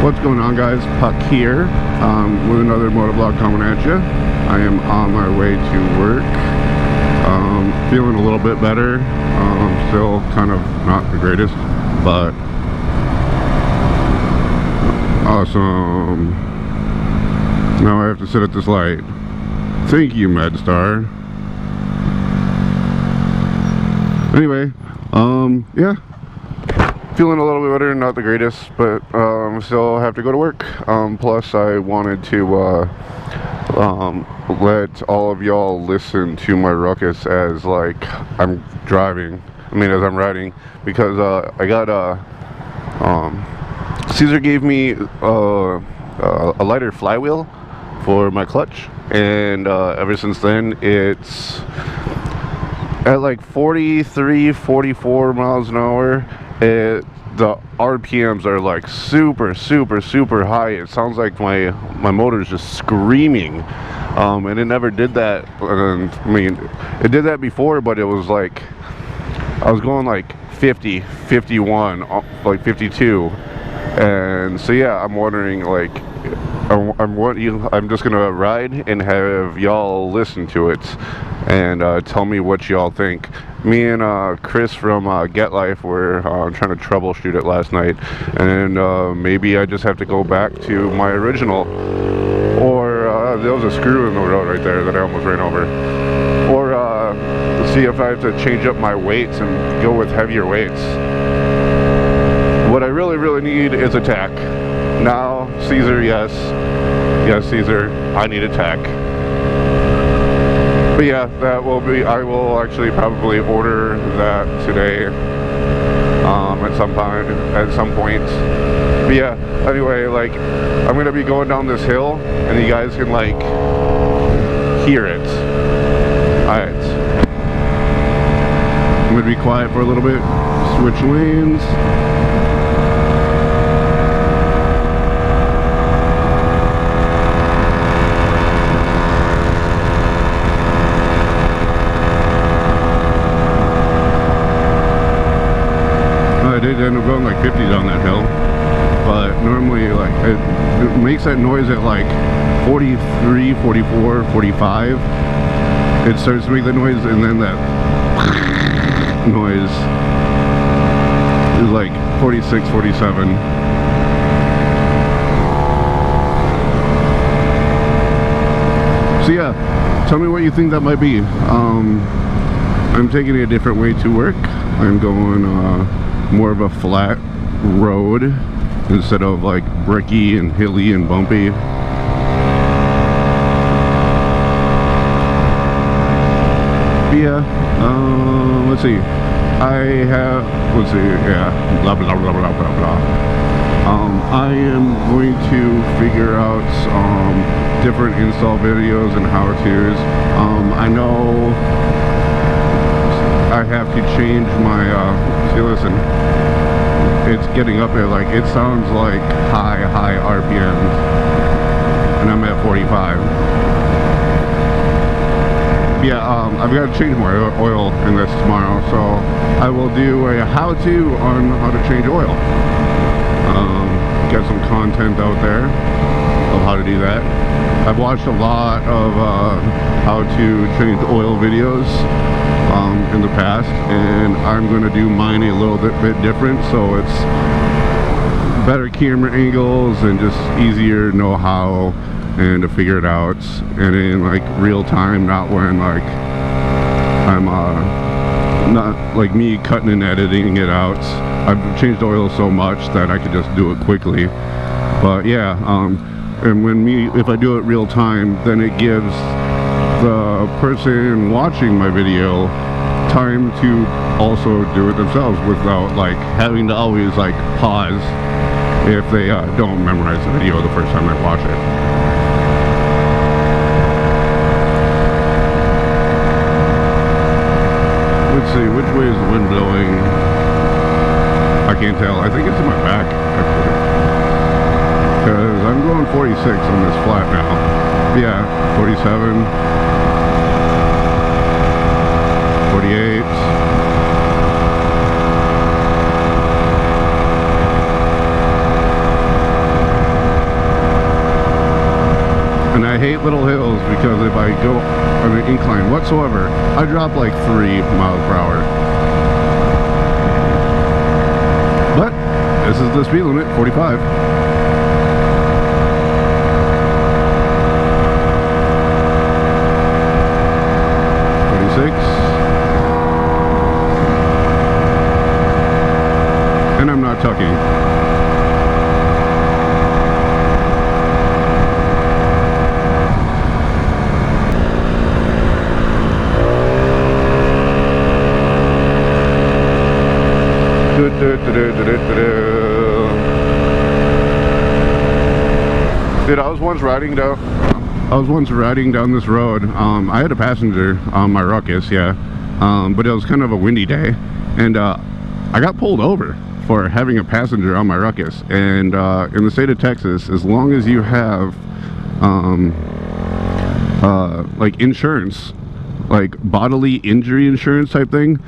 What's going on, guys? Puck here with another motovlog coming at you. I am on my way to work. Feeling a little bit better. Still kind of not the greatest, but awesome. Now I have to sit at this light. Thank you, MedStar. Anyway, yeah. Feeling a little bit better, not the greatest, but still have to go to work. Plus, I wanted to let all of y'all listen to my ruckus as like I'm driving. I mean, as I'm riding, because I got Caesar gave me a lighter flywheel for my clutch, and ever since then it's at like 43, 44 miles an hour. The RPMs are like super high. It sounds like my motor's just screaming, and it never did that. I mean, it did that before, but it was like I was going like 50, 51, like 52, and so yeah, I'm wondering, like, I'm just gonna ride and have y'all listen to it and tell me what y'all think. Me and Chris from Get Life were trying to troubleshoot it last night, and maybe I just have to go back to my original, or there was a screw in the road right there that I almost ran over, or see if I have to change up my weights and go with heavier weights. What I really need is a tack. Now, Caesar, yes, Caesar, I need a tack. But yeah, that will be, I will actually probably order that today at some point. But yeah, anyway, like, I'm going to be going down this hill and you guys can like hear it. Alright. I'm going to be quiet for a little bit, switch lanes. I did end up going like 50 down that hill, but normally like it makes that noise at like 43, 44, 45. It starts to make that noise, and then that noise is like 46, 47. So yeah, tell me what you think that might be. I'm taking a different way to work. I'm going more of a flat road instead of like bricky and hilly and bumpy. But yeah, let's see. Yeah, blah blah blah blah blah blah. I am going to figure out different install videos and how-tos. I know I have to change my see, listen, it's getting up there, like it sounds like high RPMs, and I'm at 45. Yeah, I've got to change my oil in this tomorrow, so I will do a how-to on how to change oil. Get some content out there of how to do that. I've watched a lot of how to change oil videos in the past, and I'm going to do mine a little bit different, so it's better camera angles and just easier to know how and to figure it out, and in like real time, not when like I'm not like me cutting and editing it out. I've changed oil so much that I could just do it quickly. But yeah, and if I do it real time, then it gives the person watching my video time to also do it themselves without like having to always like pause if they don't memorize the video the first time they watch it. Let's see, which way is the wind blowing? I can't tell. I think it's in my back, actually, because I'm going 46 on this flat now. Yeah, 47, 48. little hills, because if I go on an incline whatsoever, I drop like 3 miles per hour. But this is the speed limit, 45. And I'm not tucking. Dude, I was once riding down this road. I had a passenger on my Ruckus, yeah, but it was kind of a windy day, and I got pulled over for having a passenger on my Ruckus. And in the state of Texas, as long as you have like insurance, like bodily injury insurance type thing,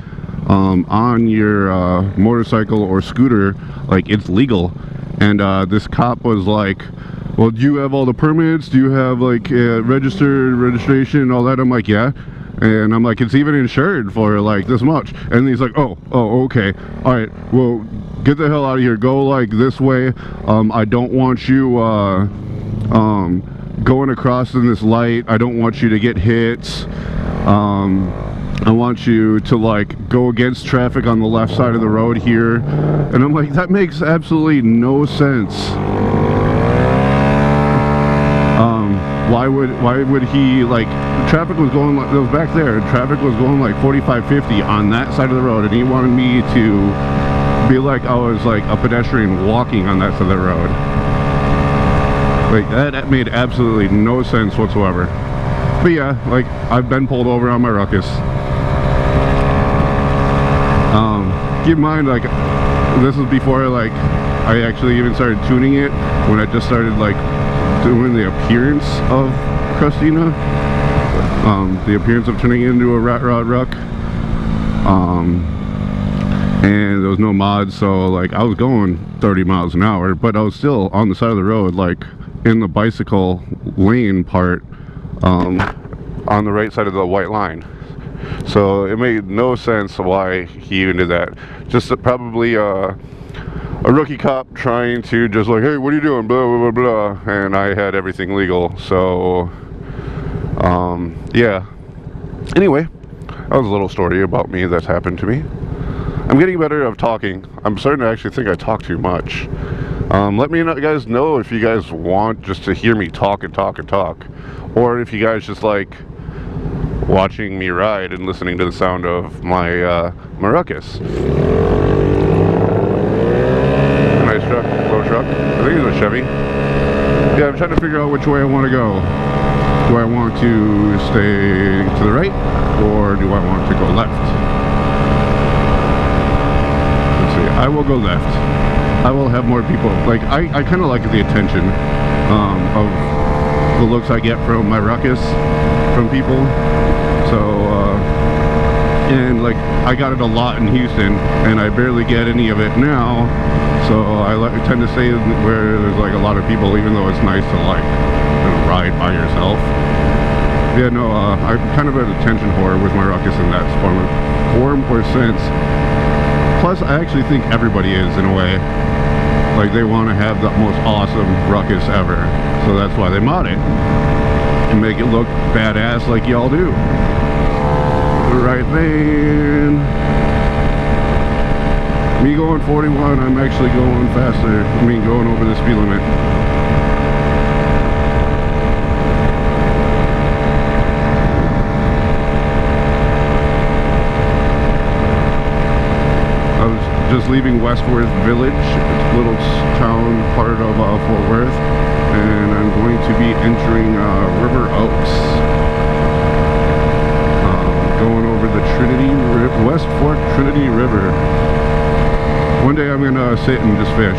on your motorcycle or scooter, like, it's legal. And this cop was like, well, do you have all the permits? Do you have like registration and all that? I'm like, yeah. And I'm like, it's even insured for like this much. And he's like, oh, okay, all right, well, get the hell out of here, go like this way. I don't want you going across in this light. I don't want you to get hit. I want you to like go against traffic on the left side of the road here. And I'm like, that makes absolutely no sense. Why would he, like, traffic was going, like, it was back there, traffic was going like 45, 50 on that side of the road, and he wanted me to be like I was like a pedestrian walking on that side of the road. Like, that made absolutely no sense whatsoever. But yeah, like, I've been pulled over on my Ruckus. Keep in mind, like, this is before like I actually even started tuning it, when I just started like doing the appearance of crustina, the appearance of turning into a rat rod ruck, and there was no mods, so like I was going 30 miles an hour, but I was still on the side of the road, like in the bicycle lane part, on the right side of the white line. So it made no sense why he even did that. Just probably a rookie cop trying to just like, hey, what are you doing, blah blah blah blah, and I had everything legal. So yeah, anyway, that was a little story about me that's happened to me. I'm getting better at talking. I'm starting to actually think I talk too much. Let me guys know if you guys want just to hear me talk and talk and talk, or if you guys just like watching me ride and listening to the sound of my my Ruckus. Nice truck, low truck. I think it's a Chevy. Yeah, I'm trying to figure out which way I want to go. Do I want to stay to the right, or do I want to go left? Let's see, I will go left. I will have more people. Like, I kind of like the attention of the looks I get from my Ruckus from people. So, and like, I got it a lot in Houston, and I barely get any of it now. So I tend to stay where there's like a lot of people, even though it's nice to like ride by yourself. Yeah, no, I'm kind of an attention whore with my Ruckus in that form or sense. Plus, I actually think everybody is, in a way. Like, they want to have the most awesome Ruckus ever. So that's why they mod it. And make it look badass like y'all do. Right lane. Me going 41, I'm actually going faster. I mean, going over the speed limit. I was just leaving Westworth Village, little town part of Fort Worth, and I'm going to be entering River Oaks. Going over the West Fork Trinity River. One day I'm gonna sit and just fish.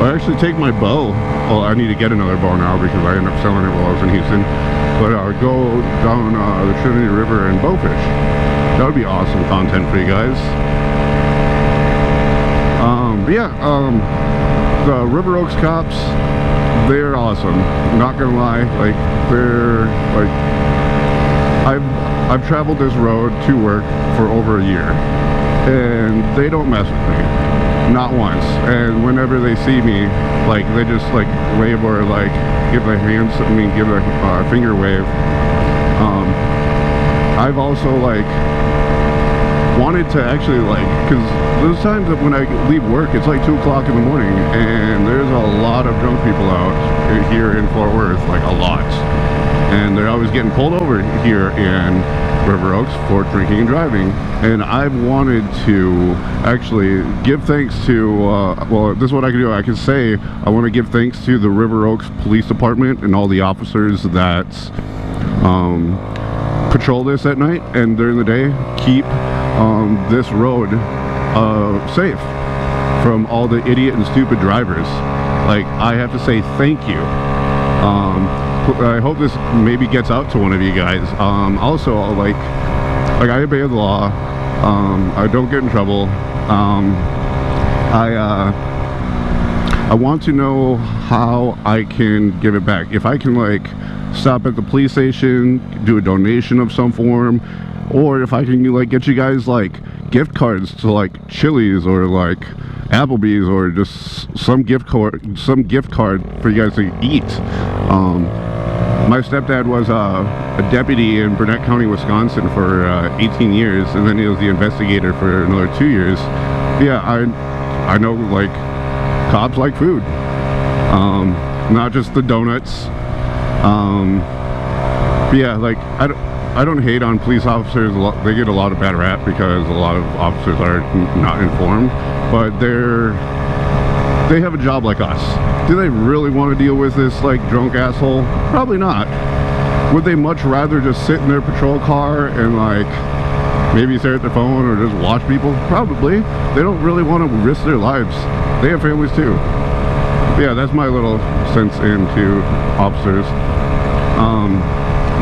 I actually take my bow. Well, I need to get another bow now because I ended up selling it while I was in Houston. But I'll go down the Trinity River and bow fish. That would be awesome content for you guys. But yeah, the River Oaks cops they're awesome. Not gonna lie, like they're like I've traveled this road to work for over a year, and they don't mess with me, not once. And whenever they see me, like they just like wave or like give the hands, give a finger wave. I've also like wanted to actually like, because those times that when I leave work, it's like 2 o'clock in the morning, and there's a lot of drunk people out here in Fort Worth, like a lot, and they're always getting pulled over here in River Oaks for drinking and driving. And I've wanted to actually give thanks to well, this is what I can do. I can say I want to give thanks to the River Oaks Police Department and all the officers that patrol this at night and during the day, keep this road safe from all the idiot and stupid drivers. Like, I have to say thank you. I hope this maybe gets out to one of you guys. Also, like I obey the law. I don't get in trouble. I want to know how I can give it back. If I can like stop at the police station, do a donation of some form, or if I can like get you guys like gift cards to like Chili's or like Applebee's, or just some gift card for you guys to eat. My stepdad was a deputy in Burnett County, Wisconsin for 18 years, and then he was the investigator for another 2 years. Yeah, I know like cops like food, not just the donuts. But yeah, like I don't hate on police officers. They get a lot of bad rap because a lot of officers are not informed, but they have a job like us. Do they really want to deal with this like drunk asshole? Probably not. Would they much rather just sit in their patrol car and like maybe stare at their phone or just watch people? Probably. They don't really want to risk their lives. They have families too. But yeah, that's my little sense into officers.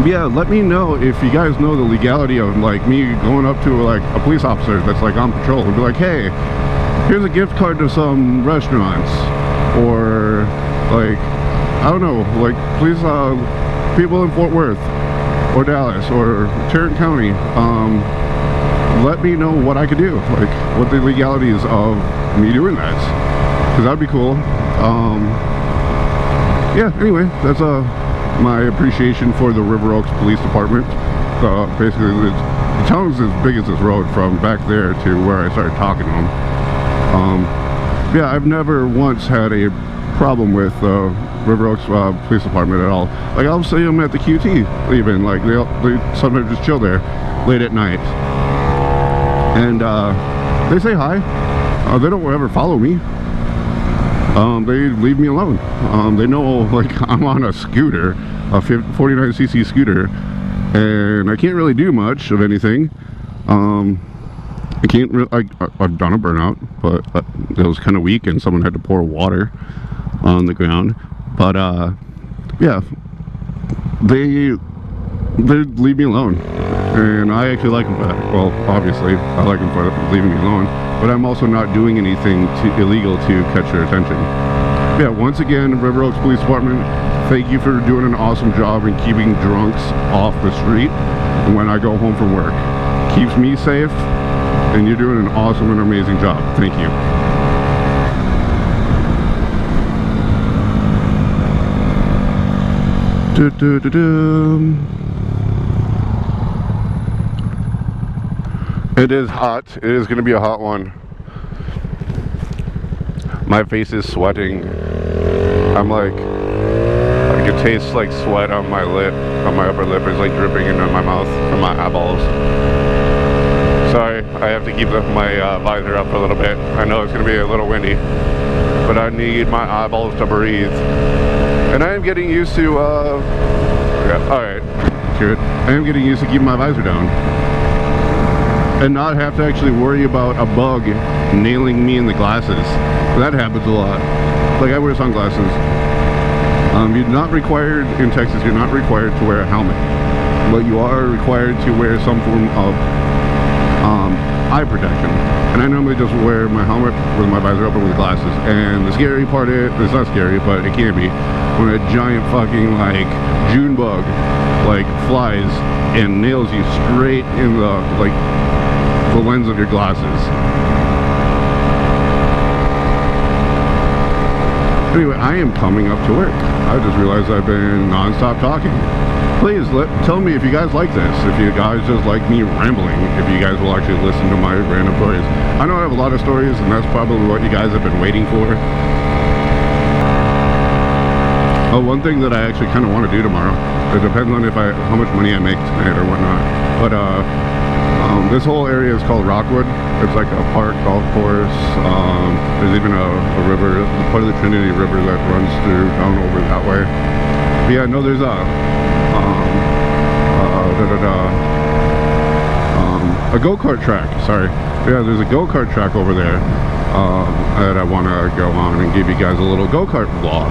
Yeah, let me know if you guys know the legality of like me going up to like a police officer that's like on patrol and be like, hey, here's a gift card to some restaurants, or like, I don't know, like please, people in Fort Worth or Dallas or Tarrant County, let me know what I could do, like what the legalities of me doing that, because that'd be cool. Yeah, anyway, that's my appreciation for the River Oaks Police Department. Basically, the town's as big as this road from back there to where I started talking to them. Yeah, I've never once had a problem with River Oaks Police Department at all. Like, I'll see them at the QT even, like they sometimes just chill there late at night, and they say hi. They don't ever follow me. They leave me alone. They know like I'm on a scooter, a 49cc scooter, and I can't really do much of anything. I can't really, I've done a burnout, but it was kind of weak and someone had to pour water on the ground. But yeah, they leave me alone, and I actually like them for that. Well, obviously I like them for leaving me alone, but I'm also not doing anything illegal to catch their attention. Yeah, once again, River Oaks Police Department, thank you for doing an awesome job in keeping drunks off the street when I go home from work. Keeps me safe, and you're doing an awesome and amazing job. Thank you. It is hot. It is going to be a hot one. My face is sweating. I'm like, I can taste like sweat on my lip, on my upper lip. It's like dripping into my mouth from my eyeballs. Sorry, I have to keep my visor up for a little bit. I know it's going to be a little windy, but I need my eyeballs to breathe. And I am getting used to, yeah, alright, good. I am getting used to keeping my visor down and not have to actually worry about a bug nailing me in the glasses. That happens a lot. Like, I wear sunglasses. You're not required, in Texas, you're not required to wear a helmet, but you are required to wear some form of eye protection. And I normally just wear my helmet with my visor open with glasses. And the scary part is, it's not scary, but it can be, when a giant fucking like June bug like flies and nails you straight in the like the lens of your glasses. Anyway, I am coming up to work. I just realized I've been non-stop talking. Please tell me if you guys like this, if you guys just like me rambling, if you guys will actually listen to my random stories. I know I have a lot of stories, and that's probably what you guys have been waiting for. Oh, one thing that I actually kind of want to do tomorrow, it depends on how much money I make tonight or whatnot, but this whole area is called Rockwood. It's like a park, golf course. There's even a river, part of the Trinity River that runs through down over that way. But yeah, no, there's a go-kart track. Sorry, yeah, there's a go-kart track over there that I want to go on and give you guys a little go-kart vlog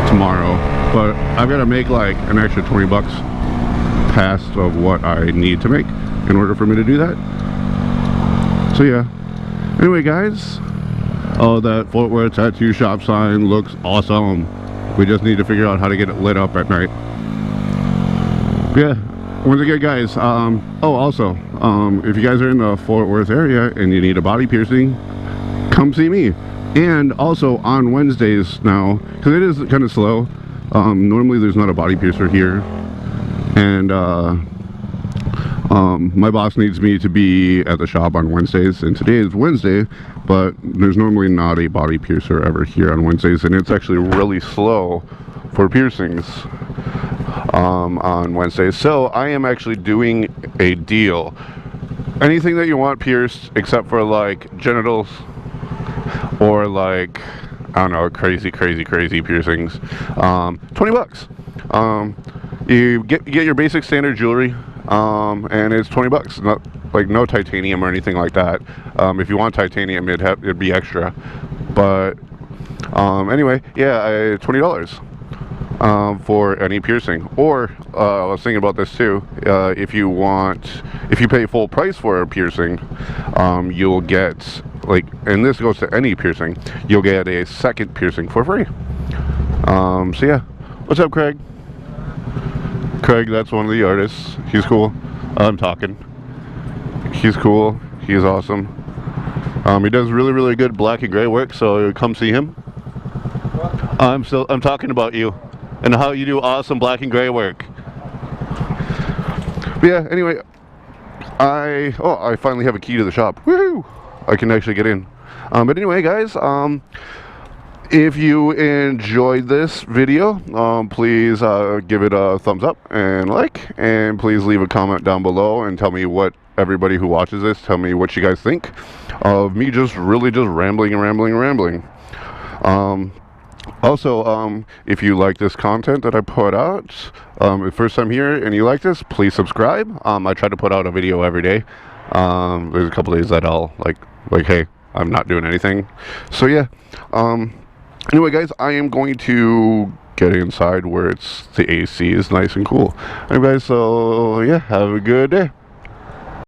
tomorrow. But I've got to make like an extra 20 bucks past of what I need to make in order for me to do that. So yeah, anyway guys, oh, that Fort Worth tattoo shop sign looks awesome. We just need to figure out how to get it lit up at night. Yeah, once again guys, oh also, if you guys are in the Fort Worth area and you need a body piercing, come see me. And also on Wednesdays now, because it is kind of slow, normally there's not a body piercer here, and my boss needs me to be at the shop on Wednesdays, and today is Wednesday, but there's normally not a body piercer ever here on Wednesdays, and it's actually really slow for piercings on Wednesdays. So I am actually doing a deal. Anything that you want pierced except for like genitals or like, I don't know, crazy piercings, 20 bucks. You get your basic standard jewelry, and it's 20 bucks. Not like no titanium or anything like that. If you want titanium, it'd be extra. But anyway, yeah, $20 for any piercing. Or I was thinking about this too. If you pay full price for a piercing, you'll get, like, and this goes to any piercing, you'll get a second piercing for free. So yeah, what's up, Craig? Craig, that's one of the artists. He's cool. I'm talking. He's cool. He's awesome. He does really good black and gray work, so come see him. I'm talking about you and how you do awesome black and gray work. But yeah, anyway, I finally have a key to the shop. Woo! I can actually get in. But anyway, guys, if you enjoyed this video, please give it a thumbs up and like, and please leave a comment down below and tell me what everybody who watches this, tell me what you guys think of me just rambling. Also, if you like this content that I put out, first time here and you like this, please subscribe. I try to put out a video every day. There's a couple days that I'll like, hey, I'm not doing anything. So yeah, anyway guys, I am going to get inside where the AC is nice and cool. Anyway, so yeah, have a good day.